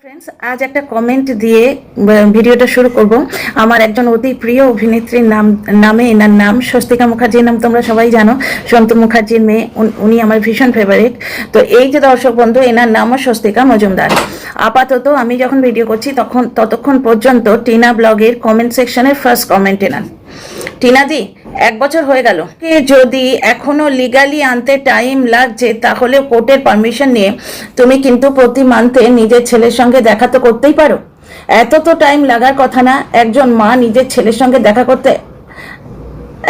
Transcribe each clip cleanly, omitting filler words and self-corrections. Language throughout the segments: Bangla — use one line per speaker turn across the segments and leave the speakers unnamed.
ফ্রেন্ডস, আজ একটা কমেন্ট দিয়ে ভিডিওটা শুরু করব। আমার একজন অতি প্রিয় অভিনেত্রীর নামে এনার নাম স্বস্তিকা মুখার্জির নাম তোমরা সবাই জানো। সন্তু মুখার্জির মেয়ে, উনি আমার ভীষণ ফেভারিট। তো এই যে দর্শক বন্ধু, এনার নামও স্বস্তিকা মজুমদার। আপাতত আমি যখন ভিডিও করছি ততক্ষণ পর্যন্ত টিনা ব্লগের কমেন্ট সেকশনের ফার্স্ট কমেন্ট এনার। টিনাদি, 1 বছর হয়ে গেল, যদি এখনো লিগালি আনতে টাইম লাগছে তাহলে কোর্টের পারমিশন নিয়ে তুমি কিন্তু প্রতি মান্থে নিজের ছেলের সঙ্গে দেখা তো করতেই পারো। এত তো টাইম লাগার কথা না। একজন মা নিজের ছেলের সঙ্গে দেখা করতে,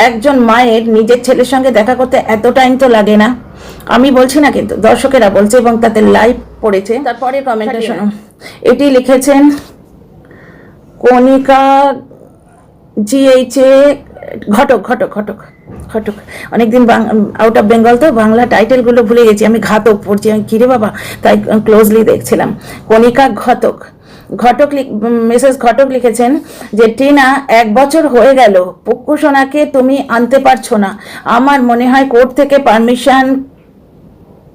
একজন মায়ের নিজের ছেলের সঙ্গে দেখা করতে এত টাইম তো লাগে না। আমি বলছি না, কিন্তু দর্শকেরা বলছে এবং তাতে লাইভ পড়েছে। তারপরে কমেন্টটা শোনো। এটি লিখেছেন কণিকা জিএইচে ঘটক ঘটক ঘটক ঘটক। অনেকদিন আউট অফ বেঙ্গল তো বাংলা টাইটেলগুলো ভুলে গেছি। আমি ঘাতক পড়ছি, আমি কিরে বাবা, তাই ক্লোজলি দেখছিলাম। কণিকা ঘটক ঘটক মিসেস ঘটক লিখেছেন যে টিনা, 1 বছর হয়ে গেল, পুক্কু সোনাকে তুমি আনতে পারছো না। আমার মনে হয় কোর্ট থেকে পারমিশন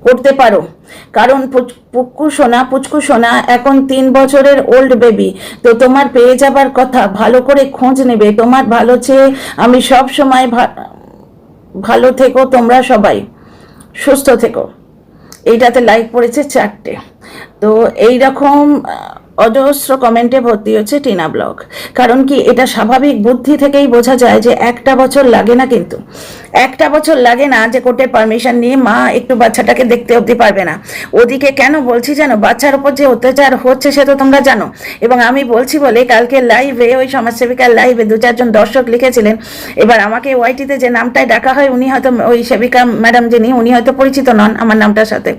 করতে পারো, কারণ পুচকু সোনা এখন 3 বছরের ওল্ড বেবি। তো তোমার পেয়ে যাবার কথা, ভালো করে খোঁজ নেবে। তোমার ভালো চেয়ে আমি সব সময় ভালো থেকো, তোমরা সবাই সুস্থ থেকো। এইটাতে লাইক পড়েছে 4টে। তো এইরকম অজস্র কমেন্টে ভর্তি হচ্ছে টিনা ব্লগ। কারণ কি, এটা স্বাভাবিক বুদ্ধি থেকেই বোঝা যায় যে 1টা বছর লাগে না, কিন্তু 1টা বছর লাগে না যে কোর্টের পারমিশন নিয়ে মা একটু বাচ্চাটাকে দেখতে অবধি পারবে না। ওদিকে কেন বলছি জানো, বাচ্চার উপর যে অত্যাচার হচ্ছে সে তো তোমরা জানো। এবং আমি বলছি বলে কালকে লাইভে, ওই সমাজসেবিকার লাইভে 2-4জন দর্শক লিখেছিলেন। এবার আমাকে ওয়াইটিতে যে নামটায় ডাকা হয়, উনি হয়তো, ওই সেবিকা ম্যাডাম যিনি, উনি হয়তো পরিচিত নন আমার নামটার সাথে।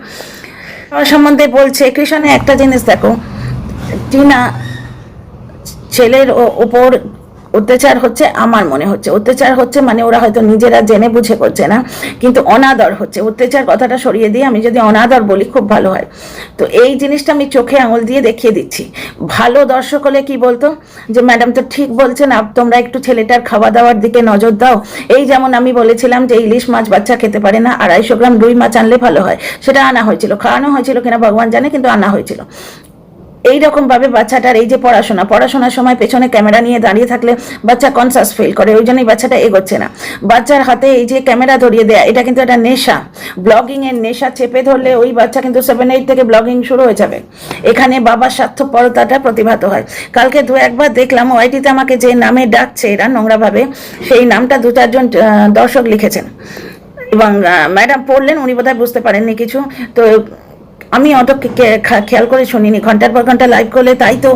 সম্বন্ধে বলছে কৃষণে একটা জিনিস দেখো, টিনা ছেলের ওপর অত্যাচার হচ্ছে, আমার মনে হচ্ছে অত্যাচার হচ্ছে মানে ওরা হয়তো নিজেরা জেনে বুঝে করছে না, কিন্তু অনাদর হচ্ছে। অত্যাচার কথাটা সরিয়ে দিয়ে আমি যদি অনাদর বলি খুব ভালো হয়। তো এই জিনিসটা আমি চোখে আঙুল দিয়ে দেখিয়ে দিচ্ছি। ভালো দর্শক হলে কি বলতো, যে ম্যাডাম তো ঠিক বলছেন, তোমরা একটু ছেলেটার খাওয়া দাওয়ার দিকে নজর দাও। এই যেমন আমি বলেছিলাম যে ইলিশ মাছ বাচ্চা খেতে পারে না, 250 গ্রাম রুই মাছ আনলে ভালো হয়। সেটা আনা হয়েছিল, খাওয়ানো হয়েছিল কিনা ভগবান জানে, কিন্তু আনা হয়েছিল। এইরকম ভাবে বাচ্চাটার এই যে পড়াশোনার সময় পেছনে ক্যামেরা নিয়ে দাঁড়িয়ে থাকলে বাচ্চা কনসাস ফিল করে, ওই জন্যই বাচ্চাটা এগোচ্ছে না। বাচ্চার হাতে এই যে ক্যামেরা ধরিয়ে দেয়া, এটা কিন্তু একটা নেশা, ব্লগিং এর নেশা চেপে ধরলে ওই বাচ্চা কিন্তু 7-8 থেকে ব্লগিং শুরু হয়ে যাবে। এখানে বাবার স্বার্থপরতাটা প্রতিভাত হয়। কালকে 2-1 বার দেখলাম ওয়াইটিতে আমাকে যে নামে ডাকছে এরা নোংরাভাবে, সেই নামটা 2-4 জন দর্শক লিখেছেন এবং ম্যাডাম পড়লেন, উনি বোধহয় বুঝতে পারেননি কিছু। তো আমি অত খেয়াল করে শুনিনি। ঘন্টার পর ঘন্টা লাইভ করলে, তাই তো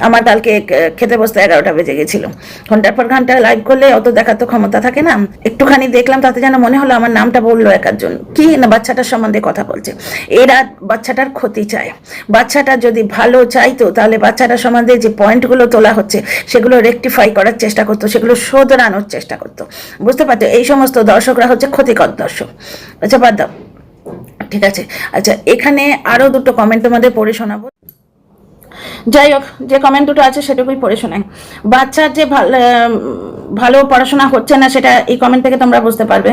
আমার কালকে খেতে বসতে 11টা বেজে গেছিল। ঘন্টার পর ঘন্টা লাইভ করলে অত দেখার তো ক্ষমতা থাকে না। একটুখানি দেখলাম, তাতে যেন মনে হলো আমার নামটা বললো একজন, কি না বাচ্চাটার সম্বন্ধে কথা বলছে। এরা বাচ্চাটার ক্ষতি চায়। বাচ্চাটা যদি ভালো চাইতো তাহলে বাচ্চাটার সম্বন্ধে যে পয়েন্টগুলো তোলা হচ্ছে সেগুলো রেকটিফাই করার চেষ্টা করতো, সেগুলো শোধরানোর চেষ্টা করতো। বুঝতে পারছো, এই সমস্ত দর্শকরা হচ্ছে ক্ষতিকর দর্শক। আচ্ছা, বাদ দাও, ঠিক আছে। আচ্ছা, এখানে আরো 2টো কমেন্ট তোমাদের পড়ে শোনাবো। যাই হোক, যে কমেন্ট দুটো আছে সেটুকুই পড়ে শোনাই। বাচ্চার যে ভালো পড়াশোনা হচ্ছে না সেটা এই কমেন্ট থেকে তোমরা বুঝতে পারবে।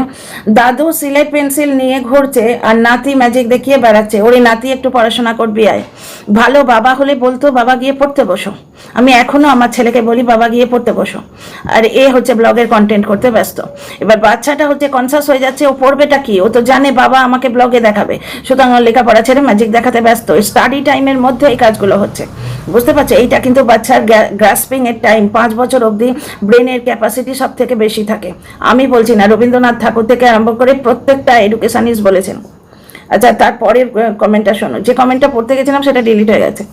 দাদু সিলেট পেন্সিল নিয়ে ঘুরছে আর নাতি ম্যাজিক দেখিয়ে বেড়াচ্ছে। ওরে নাতি, একটু পড়াশোনা করবি আয়। ভালো বাবা হলে বলতো বাবা গিয়ে পড়তে বসো। আমি এখনো আমার ছেলেকে বলি বাবা গিয়ে পড়তে বসো। আর এ হচ্ছে ব্লগের কন্টেন্ট করতে ব্যস্ত। এবার বাচ্চাটা হচ্ছে কনসাস হয়ে যাচ্ছে, ও পড়বেটা কি, ও তো জানে বাবা আমাকে ব্লগে দেখাবে, সুতরাং লেখাপড়া ছেড়ে ম্যাজিক দেখাতে ব্যস্ত। স্টাডি টাইমের মধ্যে এই কাজগুলো হচ্ছে। বুঝতে পারছো, এইটা কিন্তু বাচ্চার গ্রাসপিং এর টাইম 5 বছর অবধি ব্রেনের ক্যাপাসিটি সব থেকে বেশি থাকে। আমি বলছি না, রবীন্দ্রনাথ ঠাকুর থেকে আরম্ভ করে প্রত্যেকটা এডুকেশনিস্ট বলেছেন। আচ্ছা, তারপরের কমেন্টটা শোনো। যে কমেন্টটা পড়তে গেছিলাম সেটা ডিলিট হয়ে গেছে।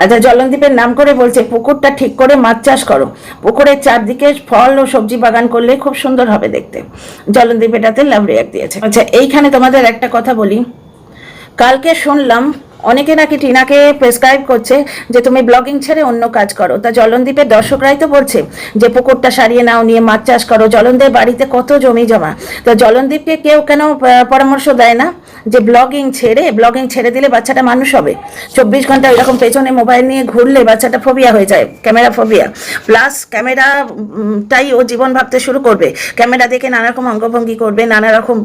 আচ্ছা, জলনদীপের নাম করে বলছে পুকুরটা ঠিক করে মাছ চাষ করো, পুকুরের চারদিকে ফল ও সবজি বাগান করলে খুব সুন্দর হবে দেখতে। জলনদীপ এটাতে লাভ রিয়াক্ট দিয়েছে। আচ্ছা, এইখানে তোমাদের একটা কথা বলি। কালকে শুনলাম অনেকে নাকি টিনাকে প্রেসক্রাইব করছে যে তুমি ব্লগিং ছেড়ে অন্য কাজ করো। তা জলনদীপের দর্শকরাই তো বলছে যে পুকুরটা সারিয়ে নাও, নিয়ে মাছ চাষ করো। জলনদীপের বাড়িতে কত জমি জমা। তো জলনদীপকে কেউ কেন পরামর্শ দেয় না যে ব্লগিং ছেড়ে দিলে বাচ্চাটা মানুষ হবে? 24 ঘন্টা এরকম পেছনে মোবাইল নিয়ে ঘুরলে বাচ্চাটা ফোবিয়া হয়ে যায়, ক্যামেরা ফোবিয়া। প্লাস ক্যামেরাটাই ও জীবন ভাবতে শুরু করবে। ক্যামেরা দেখে নানা রকম অঙ্গভঙ্গি করবে, নানা রকম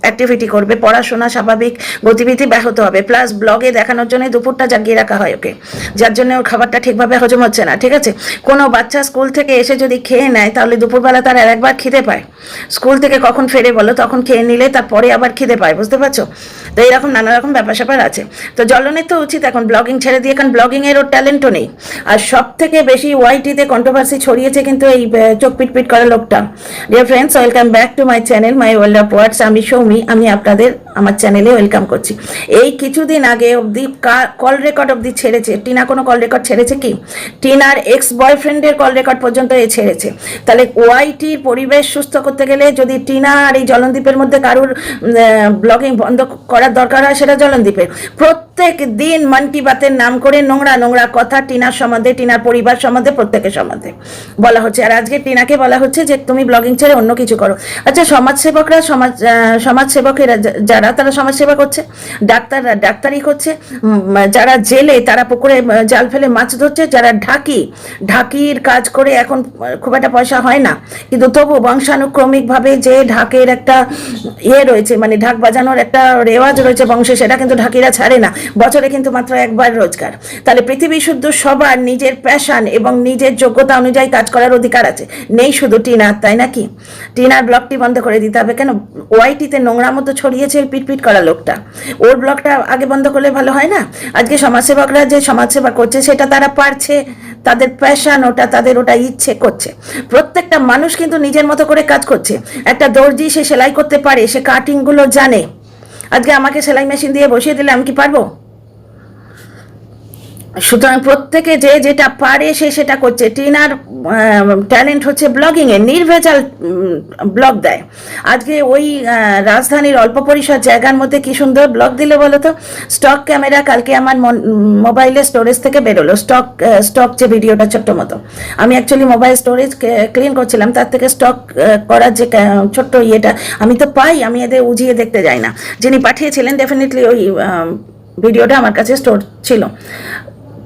অ্যাক্টিভিটি করবে, পড়াশোনা স্বাভাবিক গতিবিধি ব্যাহত হবে। প্লাস ব্লগে দেখানোর জন্য দুপুরটা জাগিয়ে রাখা হয় ওকে, যার জন্য ওর খাবারটা ঠিকভাবে হজম হচ্ছে না। ঠিক আছে, কোনো বাচ্চা স্কুল থেকে এসে যদি খেয়ে নেয় তাহলে দুপুরবেলা তার আর একবার খিদে পায়। স্কুল থেকে কখন ফেরে বলো, তখন খেয়ে নিলে তারপরে আবার খিদে পায়, বুঝতে পারছো? তো এইরকম নানা রকম ব্যাপার স্যাপার আছে। তো জ্বলনের তো উচিত এখন ব্লগিং ছেড়ে দিয়ে, কারণ ব্লগিংয়ের ওর ট্যালেন্টও নেই। আর সব থেকে বেশি ওয়াইটিতে কন্ট্রোভার্সি ছড়িয়েছে কিন্তু এই চোখ পিটপিট করা লোকটা। Dear friends, welcome back to my channel my world of words. আমি সৌমি, আমি আপনাদের আমার চ্যানেলে ওয়েলকাম করছি। এই কিছুদিন আগে অবধি কল রেকর্ড অবধি ছেড়েছে টিনা। কোনো কল রেকর্ড ছেড়েছে কি? টিনার এক্স বয়ফ্রেন্ডের কল রেকর্ড পর্যন্ত এ ছেড়েছে। তাহলে ওয়াইটির পরিবেশ সুস্থ করতে গেলে যদি টিনা আর এই জলনদীপের মধ্যে কারুর ব্লগিং বন্ধ করার দরকার হয়, সেটা জলনদীপের। প্রত্যেক দিন মন কি বাতের নাম করে নোংরা নোংরা কথা টিনার সম্বন্ধে, টিনার পরিবার সম্বন্ধে, প্রত্যেকের সম্বন্ধে বলা হচ্ছে। আর আজকে টিনাকে বলা হচ্ছে যে তুমি ব্লগিং ছেড়ে অন্য কিছু করো। আচ্ছা, সমাজসেবকরা, সমাজসেবকেরা যারা, তারা সমাজসেবা করছে, ডাক্তাররা ডাক্তারি করছে, যারা জেলে তারা পুকুরে জাল ফেলে মাছ ধরছে, যারা ঢাকির কাজ করে এখন খুব একটা পয়সা হয় না, কিন্তু তবু বংশানুক্রমিকভাবে যে ঢাকের একটা রয়েছে, মানে ঢাক বাজানোর একটা রেওয়াজ রয়েছে বংশে, সেটা কিন্তু ঢাকিরা ছাড়ে না। বছরে কিন্তু মাত্র একবার রোজগার। তাহলে পৃথিবী শুদ্ধ সবার নিজের প্যাশন এবং নিজের যোগ্যতা অনুযায়ী কাজ করার অধিকার আছে, নেই শুধু টিনার, তাই নাকি? টিনার ব্লগটি বন্ধ করে দিতে হবে কেন? ওয়াইটিতে নোংরা মতো ছড়িয়েছে পিটপিট করা লোকটা, ওর ব্লগটা আগে বন্ধ করলে ভালো হয় না? আজকে সমাজসেবকরা যে সমাজসেবা করছে সেটা তারা পারছে, তাদের প্যাশন ওটা, তাদের ওটা ইচ্ছে করছে। প্রত্যেকটা মানুষ কিন্তু নিজের মতো করে কাজ করছে। একটা দর্জি সে সেলাই করতে পারে, সে কাটিংগুলো জানে। আজকে আমাকে সেলাই মেশিন দিয়ে বসিয়ে দিলে আমি কি পারবো? সুতরাং প্রত্যেকে যে যেটা পারে সে সেটা করছে। টিনার ট্যালেন্ট হচ্ছে ব্লগিংয়ে, নির্ভেজাল ব্লগ দেয়। আজকে ওই রাজধানীর অল্প পরিসর জায়গার মধ্যে কি সুন্দর ব্লগ দিলে বলো তো। স্টক ক্যামেরা কালকে আমার মোবাইলে স্টোরেজ থেকে বেরোলো, স্টক যে ভিডিওটা ছোট্ট মতো, আমি অ্যাকচুয়ালি মোবাইল স্টোরেজ ক্লিন করছিলাম, তার থেকে স্টক করার যে ছোট্ট ইয়েটা আমি তো পাই, আমি এদের উজিয়ে দেখতে যাই না। যিনি পাঠিয়েছিলেন ডেফিনেটলি ওই ভিডিওটা আমার কাছে স্টোর ছিল।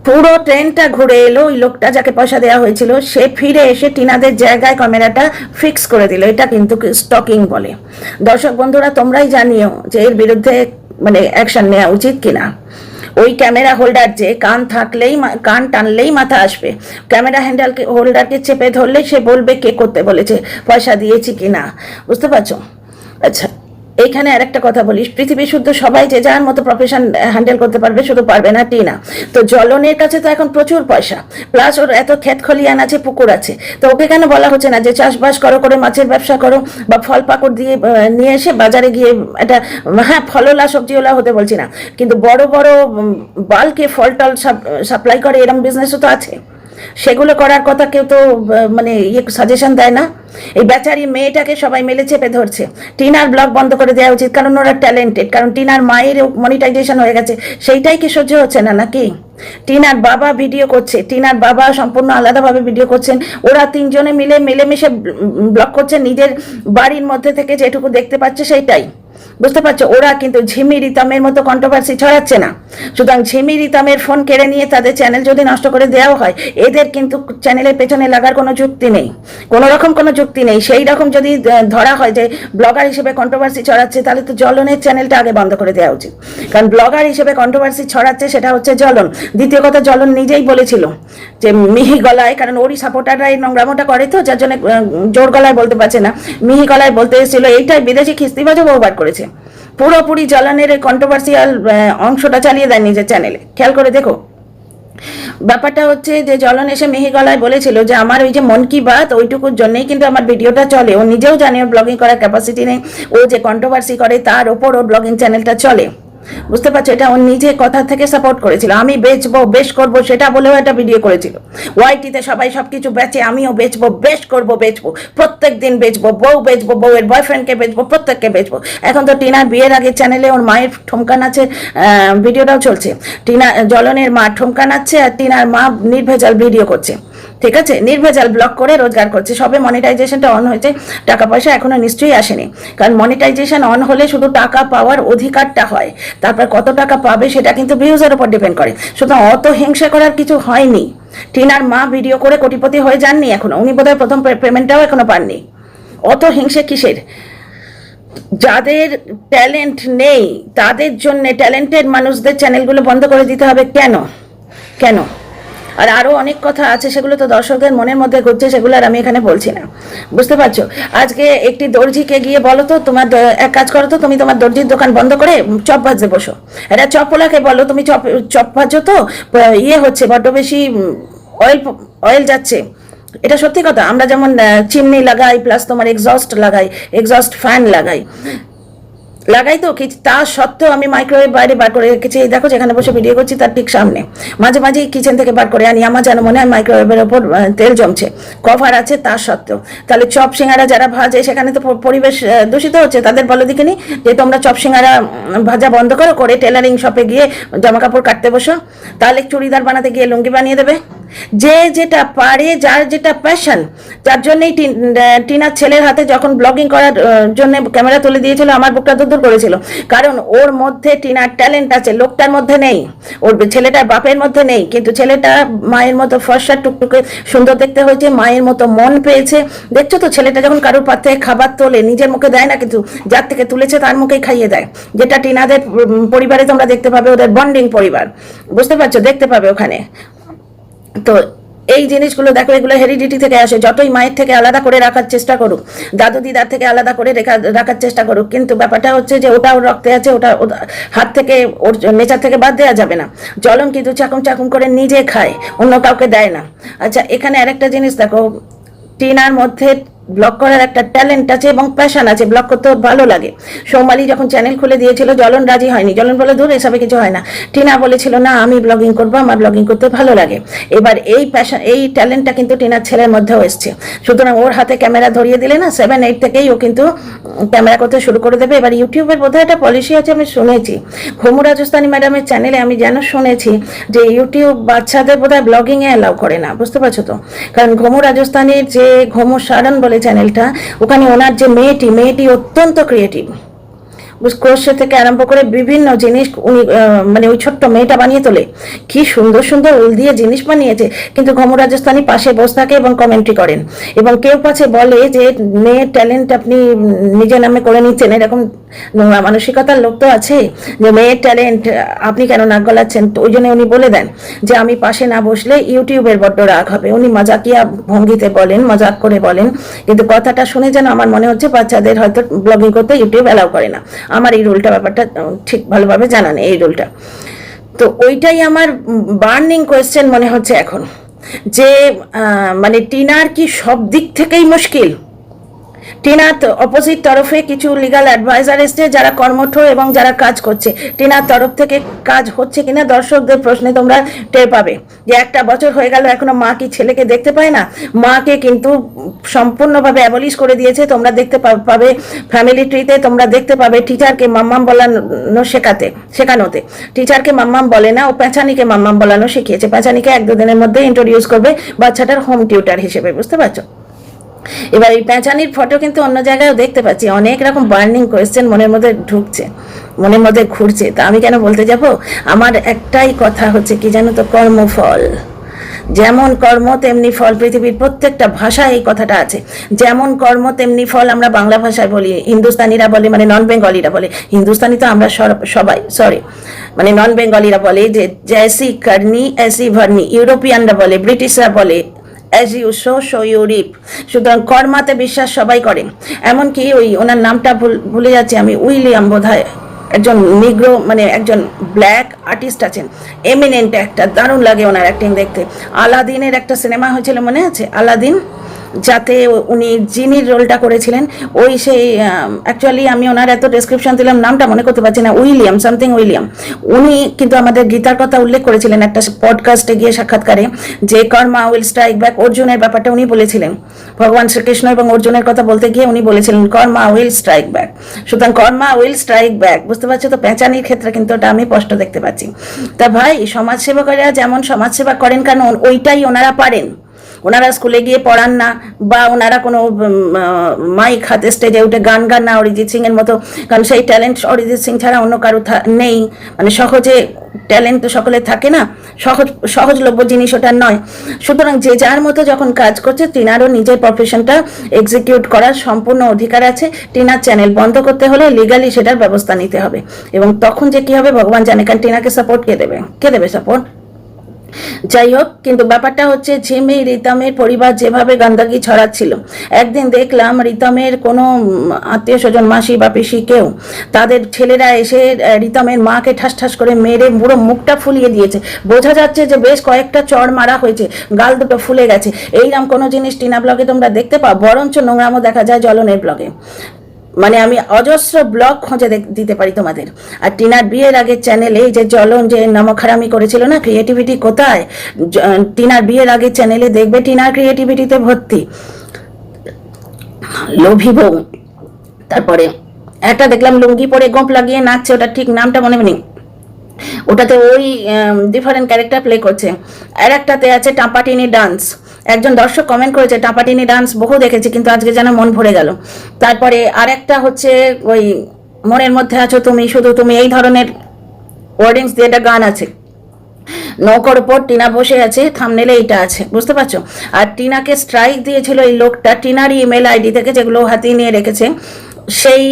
পুরো ট্রেনটা ঘুরে এলো, ওই লোকটা যাকে পয়সা দেওয়া হয়েছিল সে ফিরে এসে টিনাদের জায়গায় ক্যামেরাটা ফিক্স করে দিল। এটা কিন্তু স্টকিং বলে। দর্শক বন্ধুরা, তোমরাই জানিও যে এর বিরুদ্ধে মানে অ্যাকশন নেওয়া উচিত কিনা। ওই ক্যামেরা হোল্ডার যে কান টানলেই মাথা আসবে, ক্যামেরা হ্যান্ডেল হোল্ডারকে চেপে ধরলেই সে বলবে কে করতে বলেছে, পয়সা দিয়েছি কিনা, বুঝতে পারছো? আচ্ছা, এইখানে আরেকটা কথা বলিস, পৃথিবী শুদ্ধ সবাই যে যার মতো প্রফেশন হ্যান্ডেল করতে পারবে, শুধু পারবে না টিনা। তো জলনের কাছে তো এখন প্রচুর পয়সা, প্লাস ওর এত ক্ষেত খলিয়ান আছে, পুকুর আছে, তো ওকে কেন বলা হচ্ছে না যে চাষবাস করো, করে মাছের ব্যবসা করো, বা ফল পাকড় দিয়ে নিয়ে এসে বাজারে গিয়ে একটা, হ্যাঁ ফলওয়ালা সবজিওয়ালা হতে বলছি না, কিন্তু বড় বড় বাল্কে ফল টল সাপ্লাই করে, এরকম বিজনেসও তো আছে। সেগুলো করার কথা কেউ তো মানে সাজেশন দেয় না। এই বেচারি মেয়েটাকে সবাই মেলে চেপে ধরছে। টিনার ব্লগ বন্ধ করে দেওয়া উচিত, কারণ ওরা ট্যালেন্টেড, কারণ টিনার মায়ের মনিটাইজেশন হয়ে গেছে, সেইটাই কি সহ্য হচ্ছে না নাকি? টিনার বাবা ভিডিও করছে, টিনার বাবা সম্পূর্ণ আলাদাভাবে ভিডিও করছেন, ওরা তিনজনে মিলেমিশে ব্লগ করছে, নিজের বাড়ির মধ্যে থেকে যেটুকু দেখতে পাচ্ছে সেইটাই, বুঝতে পারছো? ওরা কিন্তু ঝিমি রিতমের মতো কন্ট্রোভার্সি ছড়াচ্ছে না। সুতরাং ঝিমি রিতমের ফোন কেড়ে নিয়ে তাদের চ্যানেল যদি নষ্ট করে দেওয়া হয়, এদের কিন্তু চ্যানেলের পেছনে লাগার কোনো যুক্তি নেই, কোনো রকম কোনো যুক্তি নেই। সেই রকম যদি ধরা হয় যে ব্লগার হিসেবে কন্ট্রোভার্সি ছড়াচ্ছে, তাহলে তো জ্বলনের চ্যানেলটা আগে বন্ধ করে দেওয়া উচিত, কারণ ব্লগার হিসেবে কন্ট্রোভার্সি ছড়াচ্ছে সেটা হচ্ছে জ্বলন। দ্বিতীয় কথা, জ্বলন নিজেই বলেছিল যে মিহি গলায়, কারণ ওরই সাপোর্টাররা এই নোংরামোটা করে, তো যার জন্য জোর গলায় বলতে পারছে না, মিহি গলায় বলতে এসেছিল। এইটাই বিদেশি খিস্তিবাজও বহুবার করেছে। পুরোপুরি জ্বলনের কন্ট্রোভার্সিয়াল অংশটা চালিয়ে দেয় নিজের চ্যানেলে, খেয়াল করে দেখো। ব্যাপারটা হচ্ছে যে জ্বলন এসে মিহি গলায় বলেছিল যে আমার ওই যে মন কি বাত, ওইটুকুর জন্যই কিন্তু আমার ভিডিওটা চলে। ও নিজেও জানে ওর ব্লগিং করার ক্যাপাসিটি নেই, ও যে কন্ট্রোভার্সি করে তার ওপর ওর ব্লগিং চ্যানেলটা চলে, বুঝতে পারছো? এটা ও নিজে কথা থেকে সাপোর্ট করেছিল। আমি বেচবো, বেশ করবো, সেটা বলেও একটা ভিডিও করেছিল। ওয়াইটিতে সবাই সবকিছু বেচে, আমিও বেচবো, বেশ করবো, বেচবো, প্রত্যেক দিন বেচবো, বউ বেচবো, বউয়ের বয়ফ্রেন্ডকে বেচবো, প্রত্যেককে বেচবো। এখন তো টিনার বিয়ের আগে চ্যানেলে ওর মায়ের ঠুমকা নাচের ভিডিওটাও চলছে। টিনা জ্বলনের মা ঠুমকা নাচছে, আর টিনার মা নির্ভেজাল ভিডিও করছে, ঠিক আছে, নির্ভেজাল ব্লগ করে রোজগার করছে। সবে মনিটাইজেশনটা অন হয়েছে, টাকা পয়সা এখনো নিশ্চয়ই আসেনি, কারণ মনিটাইজেশন অন হলে শুধু টাকা পাওয়ার অধিকারটা হয়, তারপর কত টাকা পাবে সেটা কিন্তু ভিউজের উপর ডিপেন্ড করে। সুতরাং অত হিংসা করার কিছু হয়নি। টিনার মা ভিডিও করে কোটিপতি হয়ে যাননি এখনো, উনি বোধহয় প্রথম পেমেন্টটাও এখনো পাননি। অত হিংসে কিসের? যাদের ট্যালেন্ট নেই তাদের জন্য ট্যালেন্টেড মানুষদের চ্যানেলগুলো বন্ধ করে দিতে হবে কেন? কেন? আর আরও অনেক কথা আছে, সেগুলো তো দর্শকদের মনের মধ্যে ঘুরছে, সেগুলো আর আমি এখানে বলছি না, বুঝতে পারছো? আজকে একটি দর্জিকে গিয়ে বলো তো, তোমার এক কাজ করো তো, তুমি তোমার দর্জির দোকান বন্ধ করে চপ ভাজতে বসো। এটা চপওয়ালাকে বলো, তুমি চপ ভাজো তো, ইয়ে হচ্ছে বড্ড বেশি অয়েল অয়েল যাচ্ছে। এটা সত্যি কথা। আমরা যেমন চিমনি লাগাই, প্লাস তোমার এক্সস্ট লাগাই, এক্সস্ট ফ্যান লাগাই তো কি, তা সত্ত্বেও আমি মাইক্রোওয়েভ বাইরে বার করে রেখেছি। দেখো যেখানে বসে ভিডিও করছি তার ঠিক সামনে, মাঝে মাঝে কিচেন থেকে বার করে আনি। আমার যেন মনে হয় মাইক্রোওয়েভের ওপর তেল জমছে, কভার আছে তা সত্ত্বেও। তাহলে চপ সিঙ্গারা যারা ভাজে সেখানে তো পরিবেশ দূষিত হচ্ছে। তাদের বলো দেখিনি যে তোমরা চপ সিঙ্গারা ভাজা বন্ধ করে টেলারিং শপে গিয়ে জামা কাপড় কাটতে বসো, তাহলে চুড়িদার বানাতে গিয়ে লুঙ্গি বানিয়ে দেবে। যে যেটা পারে, যার যেটা প্যাশন, যার জন্যই টিনার ছেলের হাতে যখন ব্লগিং করার জন্য ক্যামেরা তুলে দিয়েছিল আমার বুকটা দূর করেছিল। কারণ ওর মধ্যে টিনার ট্যালেন্ট আছে, লোকটার মধ্যে নেই, ওর ছেলেটার বাপের মধ্যে নেই। কিন্তু ছেলেটা মায়ের মতো ফর্সা টুকটুকে সুন্দর দেখতে হয়েছে, মায়ের মতো মন পেয়েছে। দেখছো তো ছেলেটা যখন কারোর পাত থেকে খাবার তোলে নিজের মুখে দেয় না, কিন্তু যার থেকে তুলেছে তার মুখেই খাইয়ে দেয়। যেটা টিনাদের পরিবারে তোমরা দেখতে পাবে, ওদের বন্ডিং পরিবার, বুঝতে পারছো, দেখতে পাবে ওখানে। তো এই জিনিসগুলো দেখো, এগুলো হেরিডিটি থেকে আসে। যতই মায়ের থেকে আলাদা করে রাখার চেষ্টা করুক, দাদু দিদার থেকে আলাদা করে রাখার চেষ্টা করুক, কিন্তু ব্যাপারটা হচ্ছে যে ওটা ওর রক্তে আছে, ওটা হাত থেকে, ওর নেচার থেকে বাদ দেওয়া যাবে না। জ্বলন কিন্তু চাকুম চাকুম করে নিজে খায়, অন্য কাউকে দেয় না। আচ্ছা, এখানে আরেকটা জিনিস দেখো, টিনার মধ্যে ব্লগ করার একটা ট্যালেন্ট আছে এবং প্যাশন আছে, ব্লগ করতে ভালো লাগে। সৌমালি যখন চ্যানেল খুলে দিয়েছিল জ্বলন রাজি হয়নি, জ্বলন বলে দূর, এসবে কিছু হয় না। টিনা বলেছিল না আমি ব্লগিং করবো, আমার ব্লগিং করতে ভালো লাগে। এবার এই প্যাশন, এই ট্যালেন্টটা কিন্তু টিনার ছেলের মধ্যেও এসছে। সুতরাং ওর হাতে ক্যামেরা ধরিয়ে দিলে না, 7-8 থেকেই ও কিন্তু ক্যামেরা করতে শুরু করে দেবে। এবার ইউটিউবের বোধহয় একটা পলিসি আছে, আমি শুনেছি ঘুমু রাজস্থানী ম্যাডামের চ্যানেলে, আমি যেন শুনেছি যে ইউটিউব বাচ্চাদের বোধহয় ব্লগিংয়ে অ্যালাউ করে না, বুঝতে পারছো তো? কারণ ঘুমু রাজস্থানীর যে ঘুমু সারণ বলে চ্যানেলটা, ওখানে ওনার যে মেয়েটি অত্যন্ত ক্রিয়েটিভ, ক্রোশে থেকে আরম্ভ করে বিভিন্ন জিনিস উনি মানে ওই ছোট্ট মেয়েটা বানিয়ে তোলে, কি সুন্দর সুন্দর উল দিয়ে জিনিস বানিয়েছে। কিন্তু ঘুমু রাজস্থানী পাশে বসে থাকে এবং কমেন্ট্রি করেন, এবং কেউ পাশে বলে যে মেয়ের ট্যালেন্ট আপনি নিজের নামে করে নিচ্ছেন। এরকম নোংরা মানসিকতার লোক তো আছে যে মেয়ের ট্যালেন্ট আপনি কেন নাক গলাচ্ছেন। তো ওই জন্য উনি বলে দেন যে আমি পাশে না বসলে ইউটিউবের বড্ড রাগ হবে। উনি মজাকিয়া ভঙ্গিতে বলেন, মজাক করে বলেন, কিন্তু কথাটা শুনে যেন আমার মনে হচ্ছে বাচ্চাদের হয়তো ব্লগিং করতে ইউটিউব অ্যালাউ করে না। আমার এই রুলটা, ব্যাপারটা ঠিক ভালোভাবে জানা নেই এই রুলটা। তো ওইটাই আমার বার্নিং কোয়েশ্চেন মনে হচ্ছে এখন, যে মানে টিনার কি সব দিক থেকেই মুশকিল? টিনার অপোজিট তরফে কিছু লিগাল অ্যাডভাইজার এসছে যারা কর্মঠ এবং যারা কাজ করছে। টিনার তরফ থেকে কাজ হচ্ছে কিনা দর্শকদের প্রশ্নে তোমরা টের পাবে যে একটা বছর হয়ে গেল এখনো মা কি ছেলেকে দেখতে পায় না। মাকে কিন্তু সম্পূর্ণভাবে অ্যাবলিশ করে দিয়েছে। তোমরা দেখতে পাবে ফ্যামিলি ট্রিতে, তোমরা দেখতে পাবে টিচারকে মাম্মাম বলানো শেখানোতে টিচারকে মাম্মাম বলে না, ও পেঁচানিকে মাম্মাম বলানো শিখিয়েছে। পেঁচানিকে 1-2 দিনের মধ্যে ইন্ট্রোডিউস করবে বাচ্চাটার হোম টিউটার হিসেবে, বুঝতে পারছো? এবার এই পেঁচানির ফটো কিন্তু অন্য জায়গায়ও দেখতে পাচ্ছি। অনেক রকম বার্নিং কোয়েশ্চেন মনের মধ্যে ঢুকছে, মনের মধ্যে ঘুরছে। তা আমি কেন বলতে যাব? আমার একটাই কথা হচ্ছে কি জানো তো, কর্মফল। যেমন কর্ম তেমনি ফল। পৃথিবীর প্রত্যেকটা ভাষায় এই কথাটা আছে, যেমন কর্ম তেমনি ফল। আমরা বাংলা ভাষায় বলি, হিন্দুস্তানিরা বলে, মানে নন বেঙ্গলিরা বলে, হিন্দুস্তানি তো আমরা সবাই, সরি, মানে নন বেঙ্গলিরা বলে যে জৈসি করনি ऐसी ভরনি। ইউরোপিয়ানরা বলে, ব্রিটিশরা বলে as you sow you reap. সুতরাং কর্মাতে বিশ্বাস সবাই করে। এমনকি ওই ওনার নামটা ভুলে যাচ্ছি আমি, উইলিয়াম বোধহয়, একজন নিগ্রো, মানে একজন ব্ল্যাক আর্টিস্ট আছেন, এমিনেন্ট একটা, দারুণ লাগে ওনার অ্যাক্টিং দেখতে। আলাদিনের একটা সিনেমা হয়েছিল মনে আছে, আলাদিন, যাতে উনি জিনির রোলটা করেছিলেন। ওই সেই অ্যাকচুয়ালি আমি ওনার এত ডেসক্রিপশন দিলাম, নামটা মনে করতে পারছি না, উইলিয়াম সামথিং উইলিয়াম। উনি কিন্তু আমাদের গীতার কথা উল্লেখ করেছিলেন একটা পডকাস্টে গিয়ে, সাক্ষাৎকারে, যে কর্মা উইল স্ট্রাইক ব্যাক। অর্জুনের ব্যাপারটা উনি বলেছিলেন, ভগবান শ্রীকৃষ্ণ এবং অর্জুনের কথা বলতে গিয়ে উনি বলেছিলেন কর্মা উইল স্ট্রাইক ব্যাক। সুতরাং কর্মা উইল স্ট্রাইক ব্যাক, বুঝতে পারছো তো? পেঁচানির ক্ষেত্রে কিন্তু ওটা আমি স্পষ্ট দেখতে পাচ্ছি। তা ভাই, সমাজসেবকেরা যেমন সমাজসেবা করেন, কারণ ওইটাই ওনারা পারেন। ওনারা স্কুলে গিয়ে পড়ান না, বা ওনারা কোনো মাইক হাতে স্টেজে উঠে গান গান না অরিজিৎ সিং এর মতো, কারণ সেই ট্যালেন্ট অরিজিৎ সিং ছাড়া অন্য কারো নেই। মানে সহজে ট্যালেন্ট তো সকলের থাকে না, সহজলভ্য জিনিস ওটা নয়। সুতরাং যে যার মতো যখন কাজ করছে, টিনারও নিজের প্রফেশনটা এক্সিকিউট করার সম্পূর্ণ অধিকার আছে। টিনার চ্যানেল বন্ধ করতে হলে লিগালি সেটার ব্যবস্থা নিতে হবে, এবং তখন যে কি হবে ভগবান জানে। কারণ টিনাকে সাপোর্ট কে দেবে সাপোর্ট? যাই হোক, কিন্তু ব্যাপারটা হচ্ছে ঝিমি রিতমের পরিবার যেভাবে গন্ডাগি ছড়াচ্ছিল, একদিন দেখলাম রিতমের কোনো আত্মীয় স্বজন, মাসি বা পিসি কেউ, তাদের ছেলেরা এসে রিতমের মাকে ঠাস ঠাস করে মেরে পুরো মুখটা ফুলিয়ে দিয়েছে। বোঝা যাচ্ছে যে বেশ কয়েকটা চড় মারা হয়েছে, গাল দুটো ফুলে গেছে। এইরকম কোনো জিনিস টিনা ব্লগে তোমরা দেখতে পাও? বরঞ্চ নোংরামও দেখা যায় জ্বলনের ব্লগে। মানে আমি অজস্র ব্লগ খুঁজে দিতে পারি তোমাদের। আর টিনার বিয়ের আগে চ্যানেলে যে জ্বলন যে নমখারামি করেছিল না, ক্রিয়েটিভিটি কোথায়? টিনার বিয়ের আগে চ্যানেলে দেখবে টিনার ক্রিয়েটিভিটিতে ভর্তি। লোভী বউ, তারপরে একটা দেখলাম লুঙ্গি পরে গোঁপ লাগিয়ে নাচছে, ওটা ঠিক নামটা মনে নেই, ওটাতে ওই ডিফারেন্ট ক্যারেক্টার প্লে করছে। আর একটাতে আছে টাপাটিনি ডান্স। একজন দর্শক কমেন্ট করেছে টাপাটিনি ডান্স বহু দেখেছি, কিন্তু আজকে যেন মন ভরে গেল। তারপরে আরেকটা হচ্ছে ওই মনের মধ্যে আছো তুমি, শুধু তুমি, এই ধরনের ওয়ার্ডিংস দিয়ে একটা গান আছে। নৌকার উপর টিনা বসে আছে, থামনেলে এইটা আছে, বুঝতে পারছো? আর টিনাকে স্ট্রাইক দিয়েছিল এই লোকটা টিনারই ইমেল আইডি থেকে, যেগুলো হাতিয়ে নিয়ে রেখেছে। সেই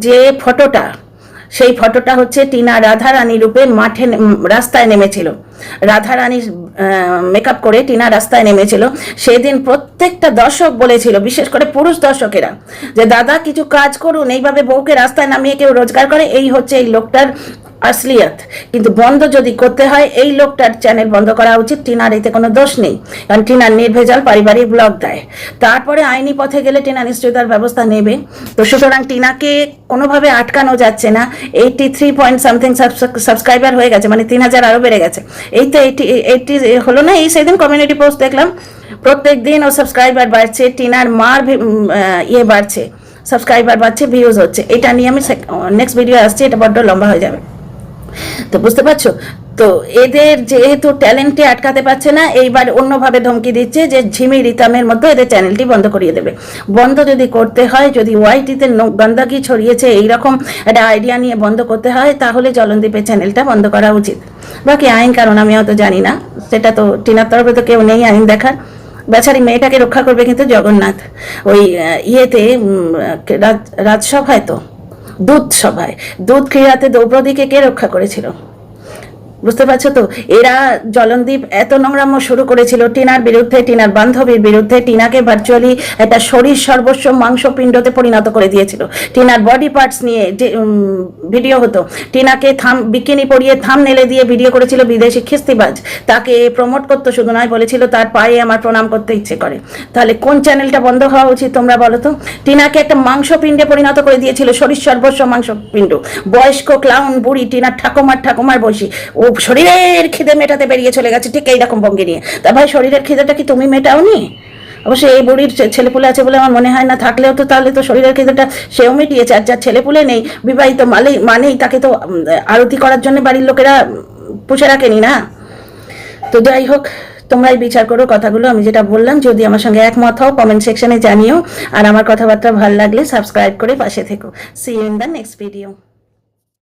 যে ফটোটা, সেই ফটোটা হচ্ছে টিনা রাধারানী রূপে মাঠে রাস্তায় নেমেছিল। রাধারানী মেকআপ করে টিনা রাস্তায় নেমেছিল। সেদিন প্রত্যেকটা দর্শক বলেছিল, বিশেষ করে পুরুষ দর্শকেরা, যে দাদা কিছু কাজ করুন, এইভাবে বউকে রাস্তায় নামিয়ে কেউ রোজগার করে? এই হচ্ছে এই লোকটার আসলিয়ত। কিন্তু বন্ধ যদি করতে হয়, এই লোকটার চ্যানেল বন্ধ করা উচিত। টিনার এতে কোনো দোষ নেই, কারণ টিনার নির্ভেজাল পারিবারিক ব্লগ দেয়। তারপরে আইনি পথে গেলে টিনা নিশ্চয়ই তার ব্যবস্থা নেবে। তো সুতরাং টিনাকে কোনোভাবে আটকানো যাচ্ছে না। 83 পয়েন্ট সামথিং সাবস্ক্রাইবার হয়ে গেছে, মানে 3000 আরও বেড়ে গেছে। এই তো 80 হলো না? এই সেদিন কমিউনিটি পোস্ট দেখলাম, প্রত্যেক দিন ও সাবস্ক্রাইবার বাড়ছে, টিনার মার বাড়ছে, সাবস্ক্রাইবার বাড়ছে, ভিউজ হচ্ছে। এটা নিয়ে আমি নেক্সট ভিডিও আসছি, এটা বড্ড লম্বা হয়ে যাবে। তো বুঝতে পারছো তো, এদের যেহেতু ট্যালেন্টে আটকাতে পারছে না, এইবার অন্যভাবে ধমকি দিচ্ছে যে ঝিমি রিতমের মধ্যে এদের চ্যানেলটি বন্ধ করিয়ে দেবে। বন্ধ যদি করতে হয়, যদি ওয়াইটিতে গন্ডাগি ছড়িয়েছে এইরকম একটা আইডিয়া নিয়ে বন্ধ করতে হয়, তাহলে জলনদীপের চ্যানেলটা বন্ধ করা উচিত। বাকি আইন কারণ আমি অত জানি না, সেটা তো টিনার তরফে তো কেউ নেই আইন দেখার। বেচারি মেয়েটাকে রক্ষা করবে কিন্তু জগন্নাথ। ওই ইয়েতে রাজসভায়, তো দুধ সভায়, দুধ ক্রীড়াতে দ্রৌপদীকে কে রক্ষা করেছিল? বুঝতে পারছো তো? এরা জলনদীপ এত নোংরাম শুরু করেছিল টিনার বিরুদ্ধে, টিনার বান্ধবীর বিরুদ্ধে। টিনাকে ভার্চুয়ালি একটা শরীর সর্বস্ব মাংসপিণ্ডতে পরিণত করে দিয়েছিল। টিনার বডি পার্টস নিয়ে যে ভিডিও হতো, টিনাকে বিকিনি পরিয়ে থাম্বনেলে দিয়ে ভিডিও করেছিল বিদেশি খিস্তিবাজ। তাকে প্রমোট করতে শুধু নয়, বলেছিল তার পায়ে আমার প্রণাম করতে ইচ্ছে করে। তাহলে কোন চ্যানেলটা বন্ধ হওয়া উচিত তোমরা বলো তো? টিনাকে একটা মাংসপিণ্ডে পরিণত করে দিয়েছিল, শরীর সর্বস্ব মাংসপিণ্ড। বয়স্ক ক্লাউন বুড়ি টিনার ঠাকুমার বয়সী, ও শরীরের খিদে মেটাতে বেরিয়ে চলে গেছে ঠিক এইরকম ভঙ্গি নিয়ে। তা ভাই, শরীরের খিদেটা কি তুমি মেটাওনি? অবশ্যই এই বুড়ির ছেলেপুলে আছে বলে আমার মনে হয় না, থাকলেও তো তাহলে তো শরীরের খিদেটা সেও মিটিয়েছে। আর যার ছেলেপুলে নেই, বিবাহিত মানেই তাকে তো আরতি করার জন্য বাড়ির লোকেরা পুষে রাখেনি না। তো যাই হোক, তোমরাই বিচার করো কথাগুলো আমি যেটা বললাম। যদি আমার সঙ্গে একমত হও, কমেন্ট সেকশনে জানিও। আর আমার কথাবার্তা ভালো লাগলে সাবস্ক্রাইব করে পাশে থেকো। See you in the next video.